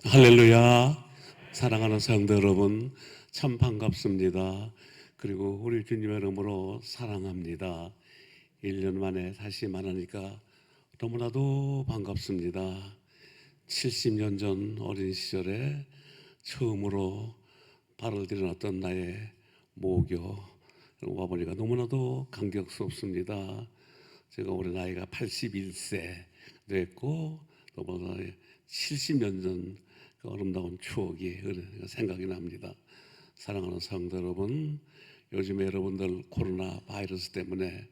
할렐루야. 사랑하는 성도 여러분, 참 반갑습니다. 그리고 우리 주님의 이름으로 사랑합니다. 1년 만에 다시 만나니까 너무나도 반갑습니다. 70년 전 어린 시절에 처음으로 발을 들여놨던 나의 모교 와보니까 너무나도 감격스럽습니다. 제가 올해 나이가 81세 됐고 너무나 70년 전 그 아름다운 추억이 생각이 납니다. 사랑하는 성도 여러분, 요즘에 여러분들 코로나 바이러스 때문에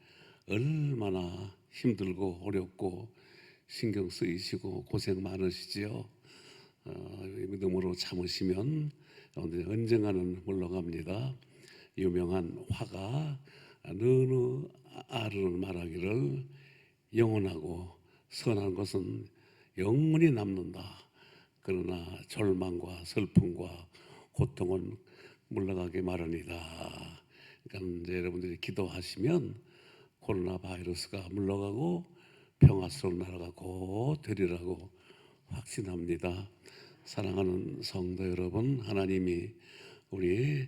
얼마나 힘들고 어렵고 신경 쓰이시고 고생 많으시지요. 믿음으로 참으시면 언젠가는 물러갑니다. 유명한 화가 너느 아르는 말하기를 영원하고 선한 것은 영원히 남는다. 그러나 절망과 슬픔과 고통은 물러가기 마련이다. 그러니까 이제 여러분들이 기도하시면 코로나 바이러스가 물러가고 평화스러운 나라가 곧 되리라고 확신합니다. 사랑하는 성도 여러분, 하나님이 우리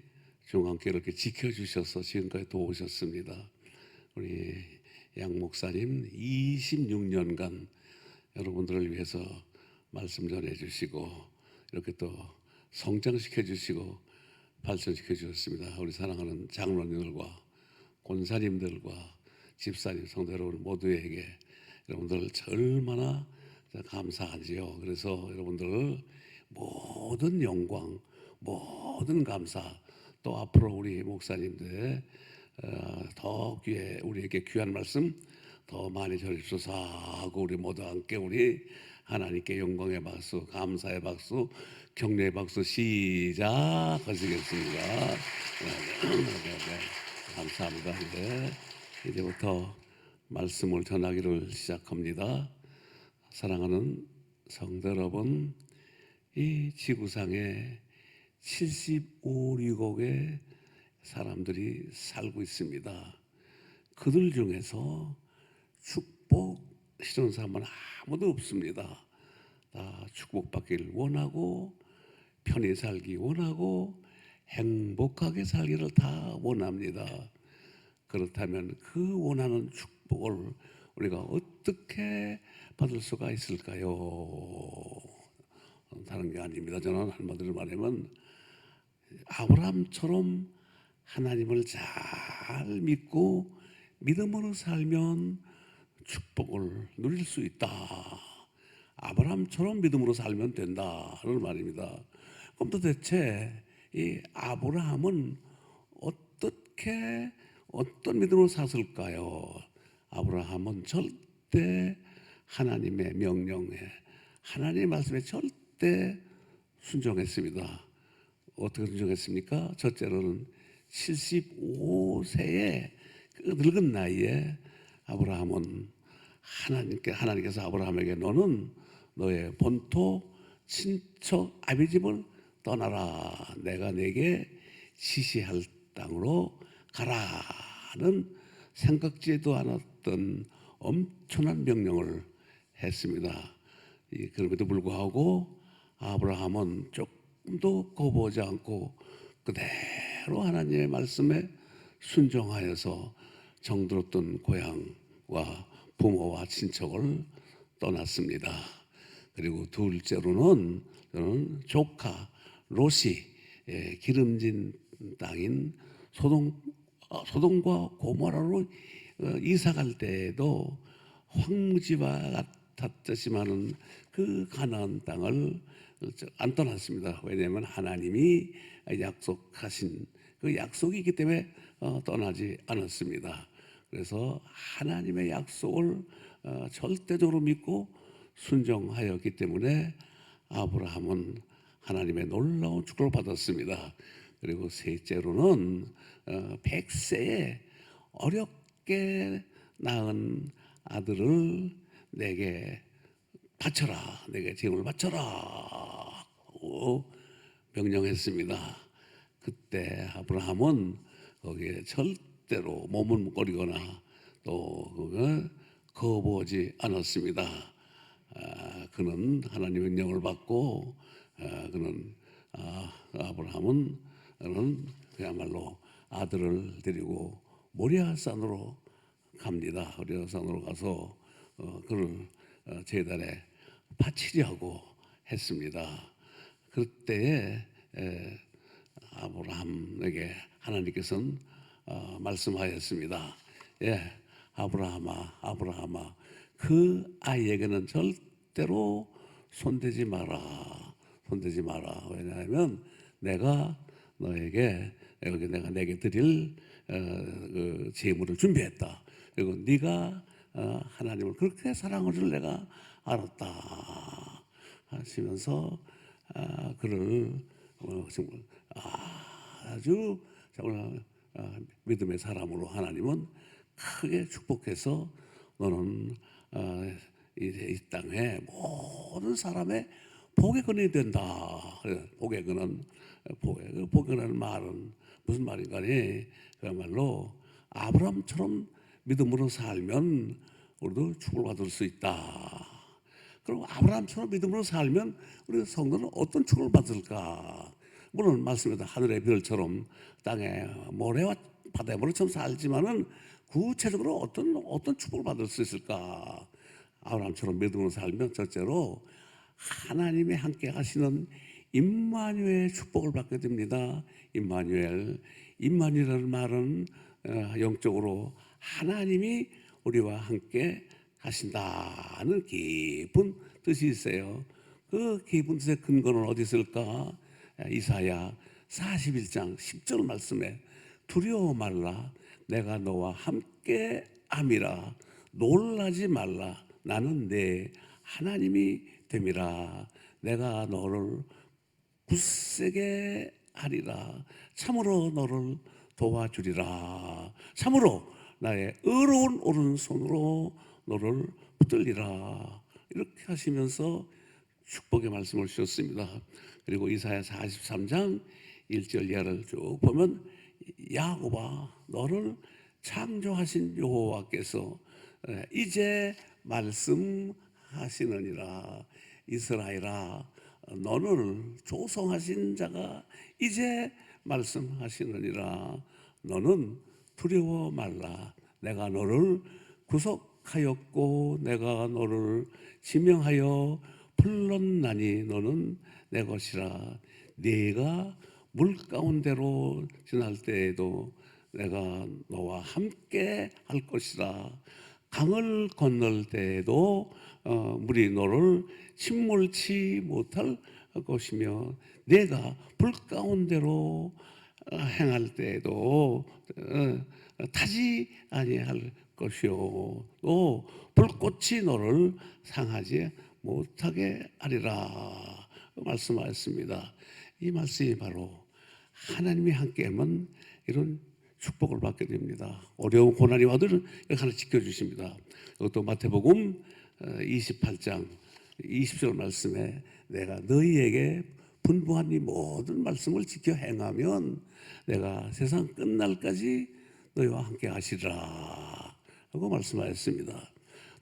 중앙교회를 이렇게 지켜주셔서 지금까지 도우셨습니다. 우리 양 목사님 26년간 여러분들을 위해서 말씀 전해주시고 이렇게 또 성장시켜주시고 발전시켜 주셨습니다. 우리 사랑하는 장로님들과 권사님들과 집사님, 성도 여러분 모두에게 여러분들 얼마나 감사하지요. 그래서 여러분들 모든 영광, 모든 감사, 또 앞으로 우리 목사님들 더 우리에게 귀한 말씀 더 많이 전해주소서 하고 우리 모두 함께 우리 하나님께 영광의 박수, 감사의 박수, 격려의 박수 시작하시겠습니다. 네, 감사합니다. 이제부터 말씀을 전하기를 시작합니다. 사랑하는 성도 여러분, 이 지구상에 75개국의 사람들이 살고 있습니다. 그들 중에서 축복 싫은 사람은 아무도 없습니다. 다 축복받기를 원하고 편히 살기 원하고 행복하게 살기를 다 원합니다. 그렇다면 그 원하는 축복을 우리가 어떻게 받을 수가 있을까요? 다른 게 아닙니다. 저는 한마디로 말하면 아브라함처럼 하나님을 잘 믿고 믿음으로 살면 축복을 누릴 수 있다. 아브라함처럼 믿음으로 살면 된다는 말입니다. 그럼 도대체 이 아브라함은 어떤 믿음으로 샀을까요? 아브라함은 절대 하나님의 명령에, 하나님의 말씀에 절대 순종했습니다. 어떻게 순종했습니까? 첫째로는 75세의 그 늙은 나이에 아브라함은 하나님께서 아브라함에게 너는 너의 본토 친척 아비 집을 떠나라. 내가 내게 지시할 땅으로 가라는 생각지도 않았던 엄청난 명령을 했습니다. 그럼에도 불구하고 아브라함은 조금도 거부하지 않고 그대로 하나님의 말씀에 순종하여서 정들었던 고향과 부모와 친척을 떠났습니다. 그리고 둘째로는 저는 조카 롯이 기름진 땅인 소돔과 고모라로 이사 갈 때에도 황무지와 같았지만은 그 가나안 땅을 안 떠났습니다. 왜냐하면 하나님이 약속하신 그 약속이 있기 때문에 떠나지 않았습니다. 그래서 하나님의 약속을 절대적으로 믿고 순종하였기 때문에 아브라함은 하나님의 놀라운 축복을 받았습니다. 그리고 셋째로는 100세에 어렵게 낳은 아들을 내게 바쳐라, 내게 제물을 바쳐라 명령했습니다. 그때 아브라함은 거기에 절대로 머뭇거리거나 또 거부하지 않았습니다. 그는 하나님의 명령을 받고 그는 아브라함은 그야말로 아들을 데리고 모리아산으로 갑니다. 모리아산으로 가서 그를 제단에 바치려고 했습니다. 그때에 아브라함에게 하나님께서는 말씀하였습니다. 예, 아브라함아, 아브라함아, 그 아이에게는 절대로 손대지 마라. 손대지 마라. 왜냐하면 내가 너에게 여기 내가 내게 드릴 그 제물을 준비했다. 그리고 네가 하나님을 그렇게 사랑할 줄 내가 알았다 하시면서 그를 정말 아주 정말 믿음의 사람으로 하나님은 크게 축복해서 너는 이 땅에 모든 사람의 복의 근원이 된다. 복의 근원, 복의 근원이라는 말은 무슨 말인가니? 그야말로 아브라함처럼 믿음으로 살면 우리도 축복을 받을 수 있다. 그리고 아브라함처럼 믿음으로 살면 우리 성도는 어떤 축복을 받을까? 물론 말씀에도 하늘의 별처럼 땅에 모래와 바다의 모래처럼 살지만은 구체적으로 어떤 축복을 받을 수 있을까? 아브라함처럼 믿음으로 살면 첫째로 하나님이 함께 하시는 임마누엘의 축복을 받게 됩니다. 임마누엘이라는 말은 영적으로 하나님이 우리와 함께 하신다는 깊은 뜻이 있어요. 그 깊은 뜻의 근거는 어디 있을까? 이사야 41장 10절 말씀에 두려워 말라 내가 너와 함께 함이라 놀라지 말라 나는 내 하나님이 됨이라 내가 너를 굳세게 하리라 참으로 너를 도와주리라 참으로 나의 의로운 오른손으로 너를 붙들리라 이렇게 하시면서 축복의 말씀을 주셨습니다. 그리고 이사야 43장 1절 이하를 쭉 보면 야곱아 너를 창조하신 여호와께서 이제 말씀하시느니라 이스라엘아 너를 조성하신 자가 이제 말씀하시느니라 너는 두려워 말라 내가 너를 구속하였고 내가 너를 지명하여 불렀나니 너는 내 것이라 네가 물 가운데로 지날 때에도 내가 너와 함께 할 것이라 강을 건널 때에도 물이 너를 침몰치 못할 것이며 내가 불 가운데로 행할 때에도 타지 아니할 것이요 또 불꽃이 너를 상하지 못하게 하리라 말씀하였습니다. 이 말씀이 바로 하나님이 함께하면 이런 축복을 받게 됩니다. 어려운 고난이 와도 하나 지켜주십니다. 이것도 마태복음 28장 20절 말씀에 내가 너희에게 분부한 이 모든 말씀을 지켜 행하면 내가 세상 끝날까지 너희와 함께 하시리라 하고 말씀하였습니다.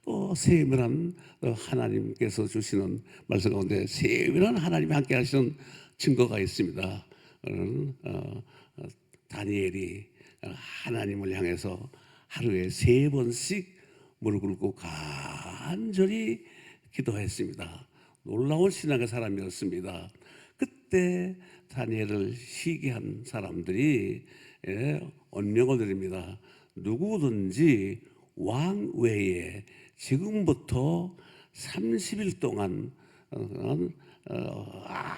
또 세밀한 하나님께서 주시는 말씀 가운데 세밀한 하나님이 함께 하시는 증거가 있습니다. 다니엘이 하나님을 향해서 하루에 3번씩 무릎 꿇고 간절히 기도했습니다. 놀라운 신앙의 사람이었습니다. 그때 다니엘을 시기한 사람들이 언명을 드립니다. 누구든지 왕 외에 지금부터 30일 동안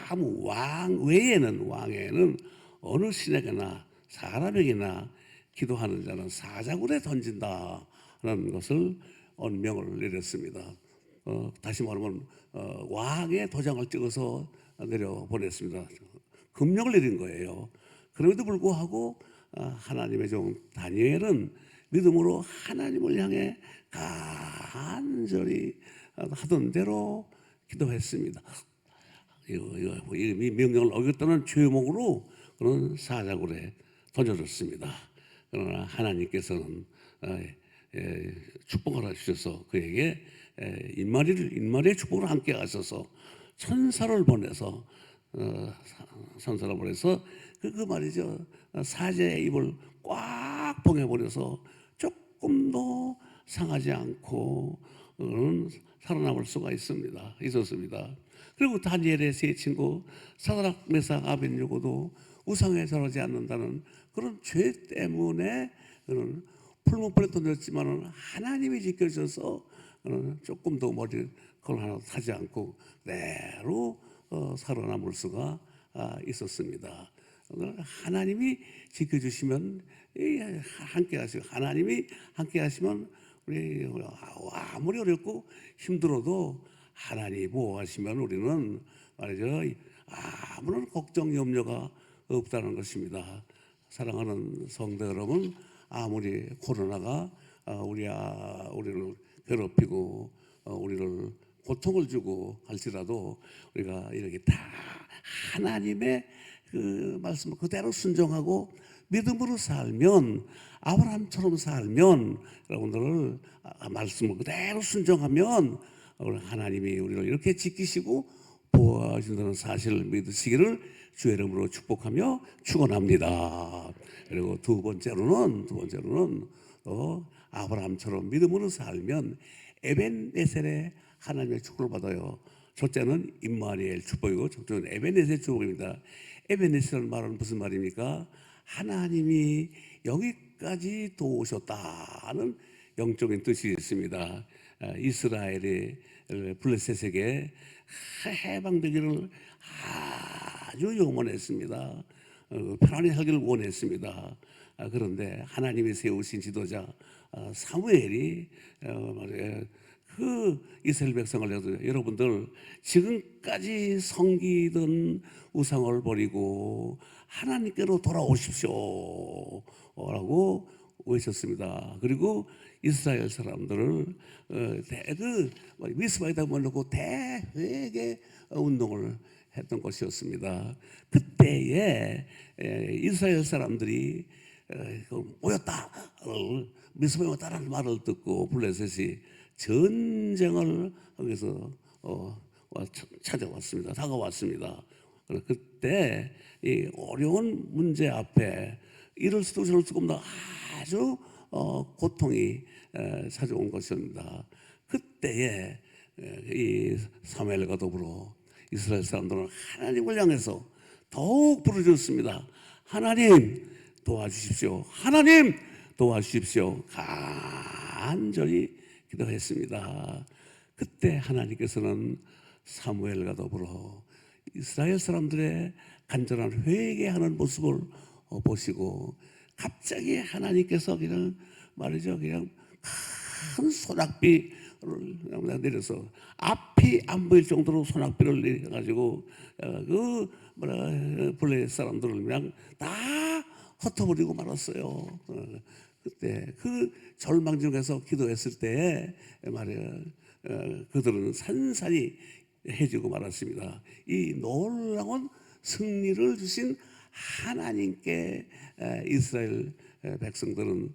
아무 왕에는 어느 신에게나 사람에게나 기도하는 자는 사자굴에 던진다라는 것을 언명을 내렸습니다. 다시 말하면 왕의 도장을 찍어서 내려보냈습니다. 금령을 내린 거예요. 그럼에도 불구하고 하나님의 종 다니엘은 믿음으로 하나님을 향해 간절히 하던 대로 기도했습니다. 이 명령을 어겼다는 죄목으로 그런 사자굴에 던져졌습니다. 그러나 하나님께서는 축복을 하셔서 그에게 인마리의 축복을 함께 하셔서 천사를 보내서 천사를 보내서 그 말이죠. 사자의 입을 꽉 봉해버려서 조금도 상하지 않고 살아남을 수가 있었습니다. 그리고 다니엘의 세 친구 사드락, 메삭, 아벳느고도 우상에 절하지 않는다는 그런 죄 때문에 그런 풀무불에 던졌지만은 하나님이 지켜줘서 조금도 머리 그걸 하나 타지 않고 그대로 살아남을 수가 있었습니다. 하나님이 지켜주시면 함께 하시고 하나님이 함께 하시면 우리 아무리 어렵고 힘들어도 하나님이 보호하시면 우리는 말이죠 아무런 걱정 염려가 없다는 것입니다. 사랑하는 성도 여러분, 아무리 코로나가 우리를 괴롭히고 우리를 고통을 주고 할지라도 우리가 이렇게 다 하나님의 그 말씀을 그대로 순종하고 믿음으로 살면, 아브라함처럼 살면, 여러분들 말씀을 그대로 순종하면 하나님이 우리를 이렇게 지키시고 보호하신다는 사실을 믿으시기를 주의 이름으로 축복하며 축원합니다. 그리고 두 번째로는 아브라함처럼 믿음으로 살면 에벤네셀의 하나님의 축복을 받아요. 첫째는 임마누엘 축복이고 첫째는 에벤네셀 축복입니다. 에벤네셀은 말은 무슨 말입니까? 하나님이 여기까지 도우셨다는 영적인 뜻이 있습니다. 이스라엘이 블레셋에게 해방되기를 아주 염원했습니다. 편안히 살기를 원했습니다. 그런데 하나님이 세우신 지도자 사무엘이 그 이스라엘 백성을 내서 여러분들 지금까지 섬기던 우상을 버리고 하나님께로 돌아오십시오 라고 외쳤습니다. 그리고 이스라엘 사람들을 미스바에다 모아놓고 대회개 운동을 했던 것이었습니다. 그때에 이스라엘 사람들이 모였다, 미스바에 모였다라는 말을 듣고 블레셋이 전쟁을 하면서 찾아왔습니다. 다가왔습니다. 그때 이 어려운 문제 앞에 이럴 수도 저럴 수도 없는 아주 고통이 찾아온 것입니다. 그때에 이 사무엘과 더불어 이스라엘 사람들은 하나님을 향해서 더욱 부르짖었습니다. 하나님 도와주십시오. 하나님 도와주십시오. 간절히 기도했습니다. 그때 하나님께서는 사무엘과 더불어 이스라엘 사람들의 간절한 회개하는 모습을 보시고 갑자기 하나님께서 그냥 말이죠, 그냥 큰 소낙비를 내려서 앞이 안 보일 정도로 소낙비를 내려가지고 블레셋 사람들을 그냥 다 흩어버리고 말았어요. 그때 그 절망 중에서 기도했을 때 말이야 그들은 산산이 해지고 말았습니다. 이 놀라운 승리를 주신 하나님께 이스라엘 백성들은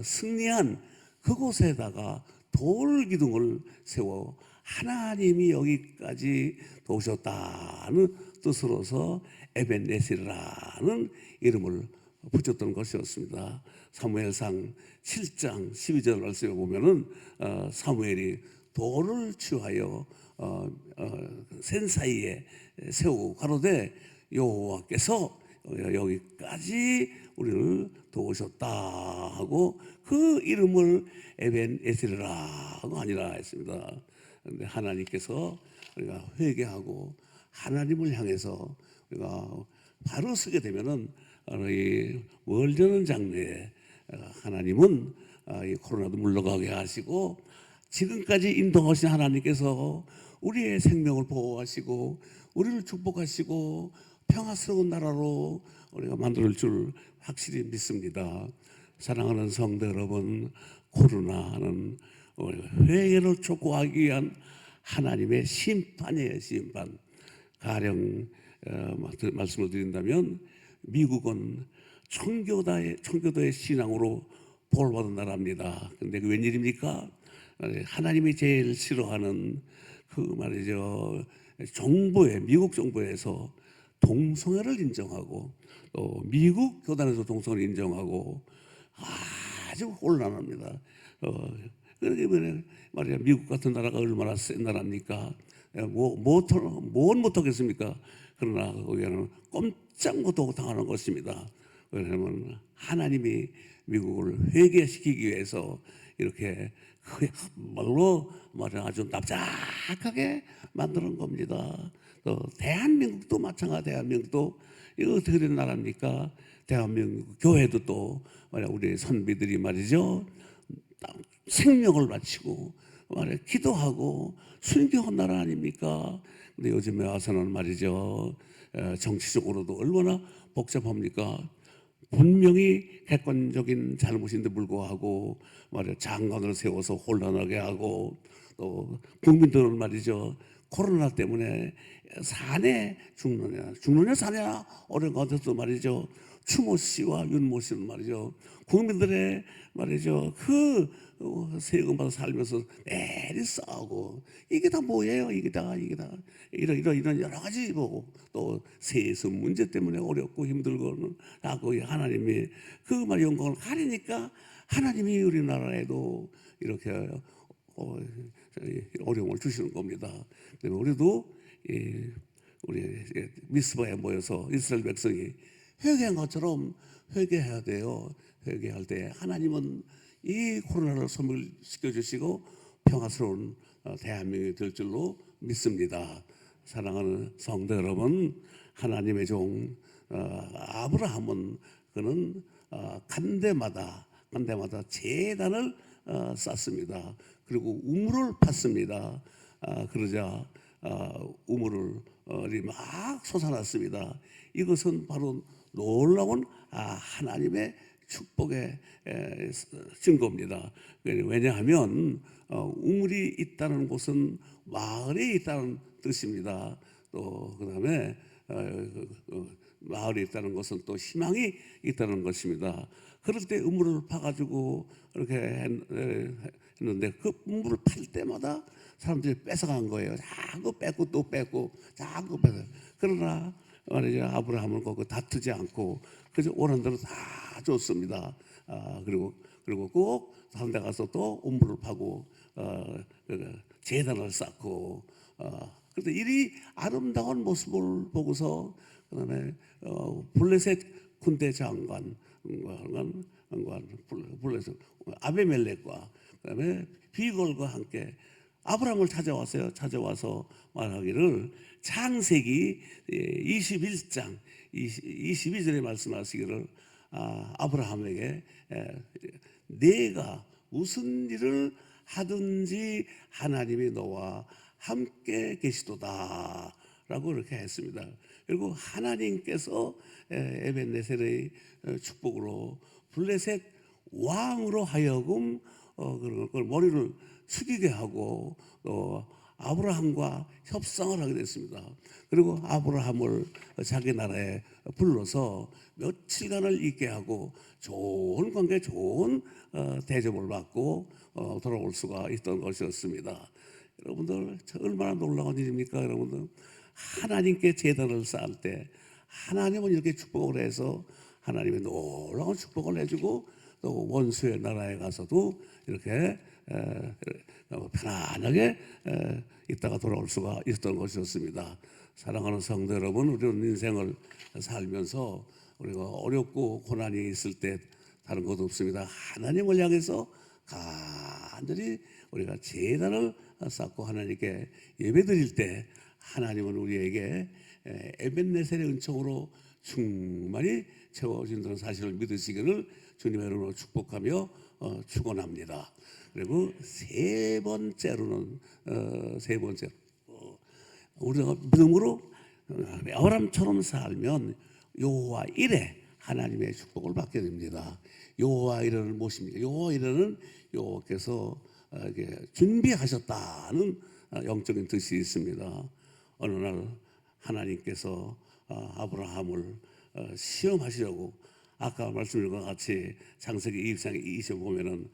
승리한 그곳에다가 돌 기둥을 세워 하나님이 여기까지 도우셨다는 뜻으로서 에벤네셀이라는 이름을 붙였던 것이었습니다. 사무엘상 7장 12절 말씀에 보면은 사무엘이 돌을 취하여 센 사이에 세우고 가로되 여호와께서 여기까지 우리를 도우셨다 하고 그 이름을 에벤에셀이라고 아니라 했습니다. 그런데 하나님께서 우리가 회개하고 하나님을 향해서 우리가 바로 서게 되면은 이 월드는 장래에 하나님은 이 코로나도 물러가게 하시고 지금까지 인도하신 하나님께서 우리의 생명을 보호하시고 우리를 축복하시고 평화스러운 나라로 우리가 만들 줄 확실히 믿습니다. 사랑하는 성도 여러분, 코로나는 회개를 촉구하기 위한 하나님의 심판이에요. 심판. 가령 말씀을 드린다면 미국은 청교도의 신앙으로 보호받은 나라입니다. 근데 그 웬일입니까? 하나님이 제일 싫어하는 그 말이죠, 정부에 미국 정부에서 동성애를 인정하고 또 미국 교단에서 동성애를 인정하고 아주 곤란합니다. 그러게 말이야 미국 같은 나라가 얼마나 센 나라입니까? 뭘 못하겠습니까? 그러나 거기에는 꼼짝 못하고 당하는 것입니다. 왜냐하면 하나님이 미국을 회개시키기 위해서 이렇게 그야말로 말을 아주 납작하게 만드는 겁니다. 또 대한민국도 마찬가지. 대한민국도 이거 어떻게 된 나라입니까? 대한민국 교회도 또 우리 선비들이 말이죠 생명을 바치고 말해 기도하고 순교한 나라 아닙니까? 근데 요즘에 와서는 말이죠 정치적으로도 얼마나 복잡합니까? 분명히 객관적인 잘못인데 불구하고 말이야 장관을 세워서 혼란하게 하고 또 국민들은 말이죠 코로나 때문에 사내 죽느냐 사냐 어려운 가운데서 말이죠 추모 씨와 윤모 씨는 말이죠 국민들의 말이죠 그 세금 받아 살면서 매일 싸우고 이게 다 뭐예요? 이게 다 이런 여러 가지 보고 또 세금 문제 때문에 어렵고 힘들고는 하고 하나님이 그 말 영광을 가리니까 하나님이 우리나라에도 이렇게 어려움을 주시는 겁니다. 우리도 우리 미스바에 모여서 이스라엘 백성이 회개한 것처럼 회개해야 돼요. 회개할 때 하나님은 이 코로나를 소멸시켜 주시고 평화스러운 대한민국이 될 줄로 믿습니다. 사랑하는 성도 여러분, 하나님의 종 아브라함은 그는 간대마다 제단을 쌓습니다. 그리고 우물을 팠습니다. 그러자 우물이 막 솟아났습니다. 이것은 바로 놀라운 하나님의 축복의 증거입니다. 왜냐하면 우물이 있다는 곳은 마을에 있다는 뜻입니다. 또 그다음에 마을에 있다는 것은 또 희망이 있다는 것입니다. 그럴 때 우물을 파가지고 이렇게 했는데 그 우물을 팔 때마다 사람들이 뺏어간 거예요. 자꾸 뺏고 또 뺏고 자꾸 뺏어. 그러나 말이죠 아브라함은 거기 다투지 않고 그저 오는 대로 다 줬습니다. 그리고 꼭 다른 데 가서 또 우물을 파고 제단을 쌓고 그런데 이리 아름다운 모습을 보고서 그다음에 블레셋 군대 장관 블레셋 아베멜렉과 그다음에 비걸과 함께 아브라함을 찾아왔어요. 찾아와서 말하기를 창세기 21장 22절에 말씀하시기를 아브라함에게 내가 무슨 일을 하든지 하나님이 너와 함께 계시도다 라고 이렇게 했습니다. 그리고 하나님께서 에벤네셀의 축복으로 블레셋 왕으로 하여금 그걸 머리를 숙이게 하고 또 아브라함과 협상을 하게 됐습니다. 그리고 아브라함을 자기 나라에 불러서 며칠간을 있게 하고 좋은 관계, 좋은 대접을 받고 돌아올 수가 있던 것이었습니다. 여러분들 얼마나 놀라운 일입니까? 여러분들 하나님께 제단을 쌓을 때 하나님은 이렇게 축복을 해서 하나님이 놀라운 축복을 해주고 또 원수의 나라에 가서도 이렇게 편안하게 있다가 돌아올 수가 있었던 것이었습니다. 사랑하는 성도 여러분, 우리는 인생을 살면서 우리가 어렵고 고난이 있을 때 다른 것도 없습니다. 하나님을 향해서 간절히 우리가 제단을 쌓고 하나님께 예배드릴 때 하나님은 우리에게 에벤네셀의 은총으로 충만히 채워준다는 사실을 믿으시기를 주님의 이름으로 축복하며 축원합니다. 그리고 세 번째로는 우리가 믿음으로 아브라함처럼 살면 여호와 이레 하나님의 축복을 받게 됩니다. 여호와 이레는 무엇입니까? 여호와 이레는 여호와께서 준비하셨다는 영적인 뜻이 있습니다. 어느 날 하나님께서 아브라함을 시험하시려고 아까 말씀드린 것 같이 창세기 22장에 20에 보면은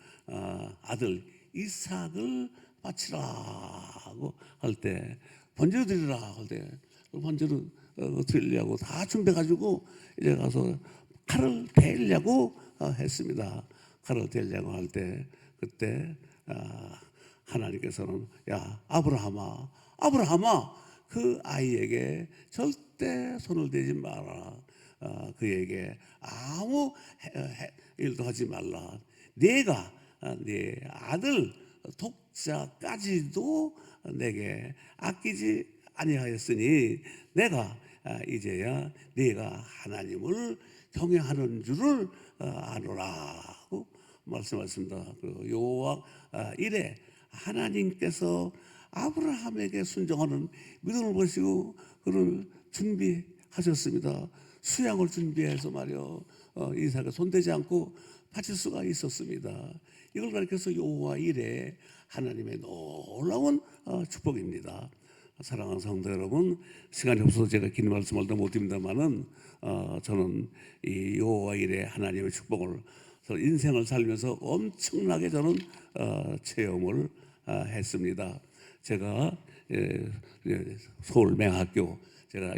아들 이삭을 바치라고 할 때 번제를 드리라 할 때 번제를 드리려고 다 준비해가지고 이제 가서 칼을 대려고 했습니다. 칼을 대려고 할 때 그때 하나님께서는 야 아브라함아 그 아이에게 절대 손을 대지 마라. 그에게 아무 일도 하지 말라. 내가 네 아들 독자까지도 내게 아끼지 아니하였으니 내가 이제야 네가 하나님을 경외하는 줄을 아노라고 말씀하셨습니다. 그 여호와 이래 하나님께서 아브라함에게 순종하는 믿음을 보시고 그를 준비하셨습니다. 수양을 준비해서 말이요 이삭을 손대지 않고 바칠 수가 있었습니다. 이걸 가리켜서 여호와 이래 하나님의 놀라운 축복입니다. 사랑하는 성도 여러분, 시간이 없어서 제가 긴 말씀을 더 못 드립니다만은 저는 이 여호와 이래 하나님의 축복을 인생을 살면서 엄청나게 저는 체험을 했습니다. 제가 서울 맹학교 제가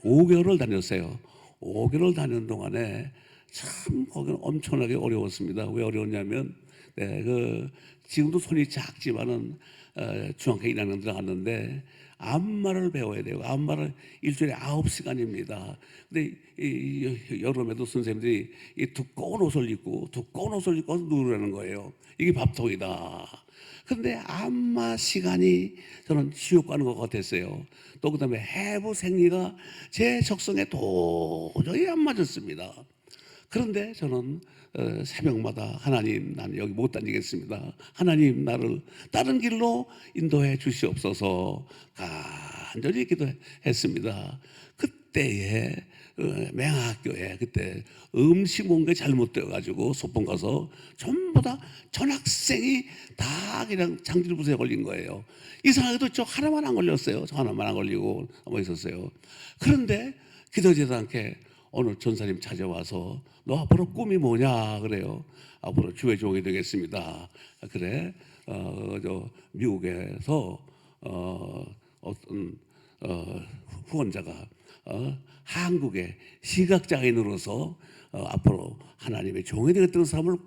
5개월을 다녔어요. 5개월 다니는 동안에 참 거기는 엄청나게 어려웠습니다. 왜 어려웠냐면 지금도 손이 작지만은 중학교 1학년 들어갔는데 안마를 배워야 돼요. 안마를 일주일에 9시간입니다. 근데 여름에도 선생님들이 이 두꺼운 옷을 입고 누르라는 거예요. 이게 밥통이다. 근데 안마 시간이 저는 지옥 가는 것 같았어요. 또 그다음에 해부 생리가 제 적성에 도저히 안 맞았습니다. 그런데 저는 새벽마다 하나님 나는 여기 못 다니겠습니다. 하나님 나를 다른 길로 인도해 주시옵소서 간절히 기도했습니다. 그때에 맹학교에 그때 음식 온 게 잘못되어 가지고 소풍 가서 전부 다 전학생이 다 그냥 장질부세에 걸린 거예요. 이상하게도 저 하나만 안 걸렸어요. 저 하나만 안 걸리고 남아 있었어요. 그런데 기도하지도 않게 오늘 전사님 찾아와서 너 앞으로 꿈이 뭐냐 그래요. 앞으로 주의 종이 되겠습니다. 그래 저 미국에서 어떤 후원자가 한국의 시각장애인으로서 앞으로 하나님의 종이 되겠다는 사람을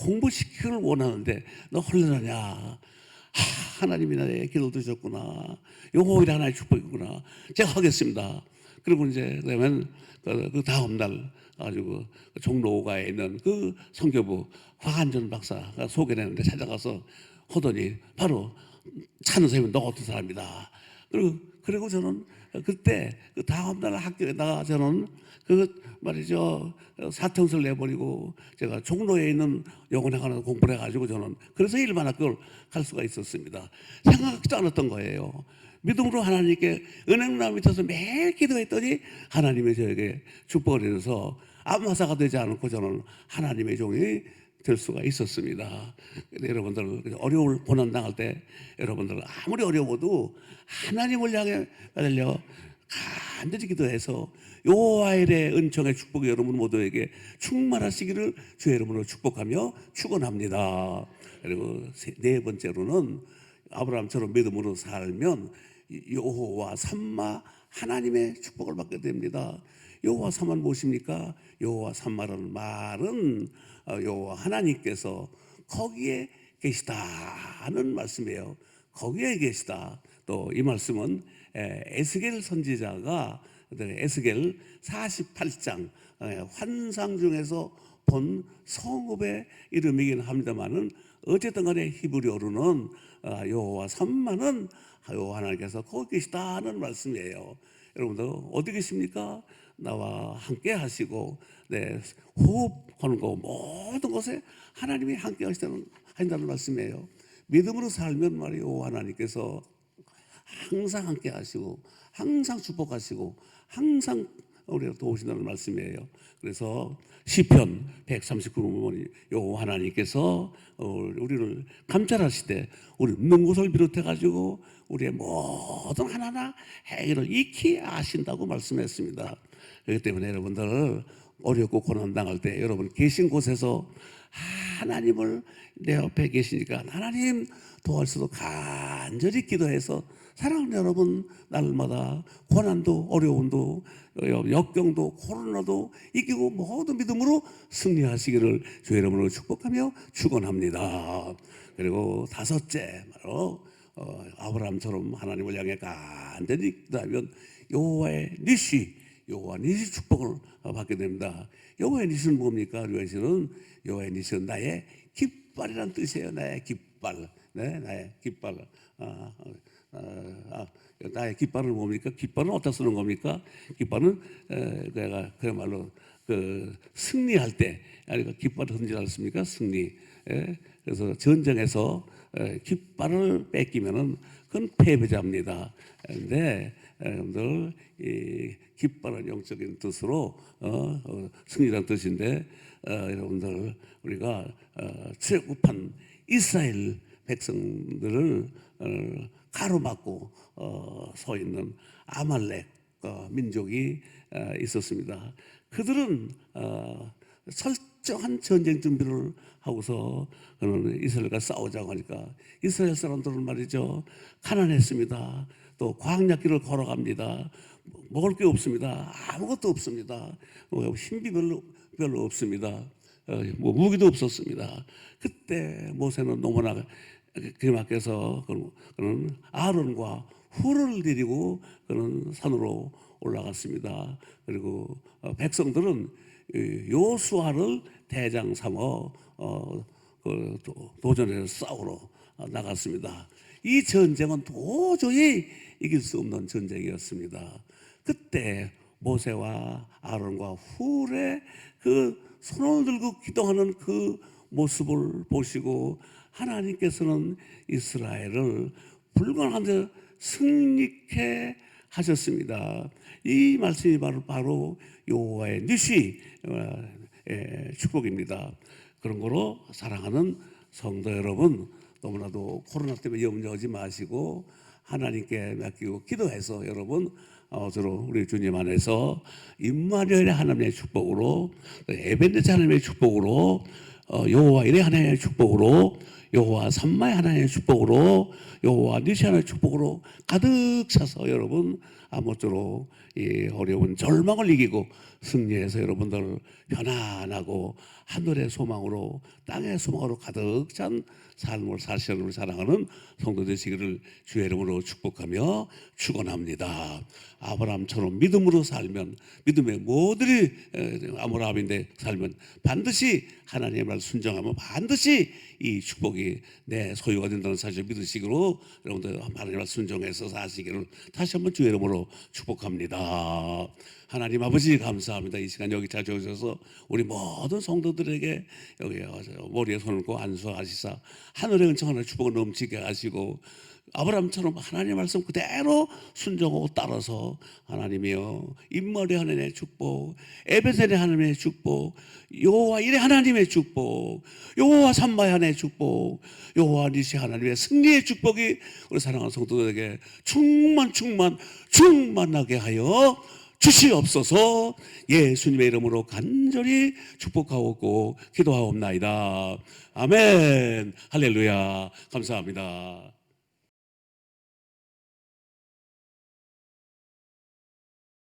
홍보시키기를 원하는데 너 헐레하냐? 하나님이 나의 기도 들으셨구나. 요거 하나의 축복이구나. 제가 하겠습니다. 그리고 이제 그러면 그 다음 날 가지고 종로가에 있는 그 선교부 화한전 박사가 소개를 했는데 찾아가서 하더니 바로 찾는 사람이 너 어떤 사람이다. 그리고 저는 그때 그 다음 날 학교에다가 저는 그 말이죠 사형서를 내버리고 제가 종로에 있는 영어학원을 공부를 해가지고 저는 그래서 일반 학교를 갈 수가 있었습니다. 생각지도 않았던 거예요. 믿음으로 하나님께 은행나무 밑에서 매일 기도했더니 하나님이 저에게 축복을 해줘서 아무 마사가 되지 않고 저는 하나님의 종이 될 수가 있었습니다. 여러분들 어려울 고난 당할 때 여러분들 아무리 어려워도 하나님을 향해 달려 간절히 기도해서 여호와의 은총의 축복이 여러분 모두에게 충만하시기를 주의 이름으로 축복하며 축원합니다. 그리고 네 번째로는 아브라함처럼 믿음으로 살면 여호와 삼마 하나님의 축복을 받게 됩니다. 여호와 삼마는 무엇입니까? 여호와 삼마라는 말은 여호와 하나님께서 거기에 계시다는 말씀이에요. 거기에 계시다. 또 이 말씀은 에스겔 선지자가 에스겔 48장 환상 중에서 본 성읍의 이름이긴 합니다만은 어쨌든 간에 히브리어로는 여호와 삼마는 여호와 하나님께서 거기 계시다는 말씀이에요. 여러분들 어디 계십니까? 나와 함께 하시고 호흡하는 거 모든 것에 하나님이 함께 하신다는 말씀이에요. 믿음으로 살면 말이요 하나님께서 항상 함께 하시고 항상 축복하시고 항상 우리가 도우신다는 말씀이에요. 그래서 시편 139편 보니 여호와 하나님께서 우리를 감찰하시되 우리 없는 것을 비롯해 가지고 우리의 모든 하나하나 행위를 익히 아신다고 말씀했습니다. 그렇기 때문에 여러분들 어렵고 고난 당할 때 여러분 계신 곳에서 하나님을 내 옆에 계시니까 하나님 도와주셔서 간절히 기도해서 사랑하는 여러분, 날마다 고난도 어려움도 역경도 코로나도 이기고 모든 믿음으로 승리하시기를 주의 이름으로 축복하며 축원합니다. 그리고 다섯째, 바로 아브라함처럼 하나님을 향해 간절히 기도하면 여호와의 니시, 여호와 니시 축복을 받게 됩니다. 여호와의 니시는 뭡니까? 여호와의 니시는 나의 깃발이란 뜻이에요. 나의 깃발. 네, 나의 깃발. 나의 깃발은 뭡니까? 깃발은 어디다 쓰는 겁니까? 깃발은 내가 그야말로 승리할 때, 아니 깃발을 흔들지 않습니까? 승리. 그래서 전쟁에서 깃발을 뺏기면은 그건 패배자입니다. 그런데 여러분들 이 깃발은 영적인 뜻으로 승리라는 뜻인데 여러분들 우리가 출애굽한 이스라엘 백성들을 가로막고 서 있는 아말렉 민족이 있었습니다. 그들은 철저한 전쟁 준비를 하고서 이스라엘과 싸우자고 하니까 이스라엘 사람들은 말이죠, 가난했습니다. 또 광야길을 걸어갑니다. 먹을 게 없습니다. 아무것도 없습니다. 신비 별로 없습니다. 무기도 없었습니다. 그때 모세는 너무나 기막혀서 그는 아론과 훌을 데리고 그는 산으로 올라갔습니다. 그리고 백성들은 요수아를 대장 삼어 도전해서 싸우러 나갔습니다. 이 전쟁은 도저히 이길 수 없는 전쟁이었습니다. 그때 모세와 아론과 훌의 그 손을 들고 기도하는 그 모습을 보시고 하나님께서는 이스라엘을 불가능한데 승리케 하셨습니다. 이 말씀이 바로 여호와의 니시 축복입니다. 그런 거로 사랑하는 성도 여러분, 너무나도 코로나 때문에 염려하지 마시고 하나님께 맡기고 기도해서 여러분 저로 우리 주님 안에서 임마누엘의 하나님의 축복으로, 에베네zer 하나님의 축복으로, 여호와 이레 하나님의 축복으로, 여호와 삼마의 하나님의 축복으로, 여호와 니시 하나님의 축복으로 가득 차서 여러분 아무쪼록 이 어려운 절망을 이기고 승리해서 여러분들 편안하고 하늘의 소망으로 땅의 소망으로 가득 찬 삶을 사시는 사랑하는 성도 되시기를 주의 이름으로 축복하며 축원합니다. 아브라함처럼 믿음으로 살면, 믿음의 모델이 아브라함인데 살면 반드시 하나님의 말 순종하면 반드시 이 축복이 내 소유가 된다는 사실을 믿으시기로 여러분들 하나님의 말 순종해서 사시기를 다시 한번 주의 이름으로 축복합니다. 하나님 아버지 감사합니다. 이 시간 여기 찾아오셔서 우리 모든 성도들에게 여기 머리에 손을 얹고 안수하시사 하늘의 은총 하나의 축복을 넘치게 하시고 아브라함처럼 하나님의 말씀 그대로 순종하고 따라서 하나님이여 임마누엘 하나님의 축복, 에베셀의 하나님의 축복, 여호와 이레 하나님의 축복, 여호와 삼마의 하나님의 축복, 여호와 니시 하나님의 승리의 축복이 우리 사랑하는 성도들에게 충만하게 하여 주시옵소서. 예수님의 이름으로 간절히 축복하옵고 기도하옵나이다. 아멘. 할렐루야. 감사합니다.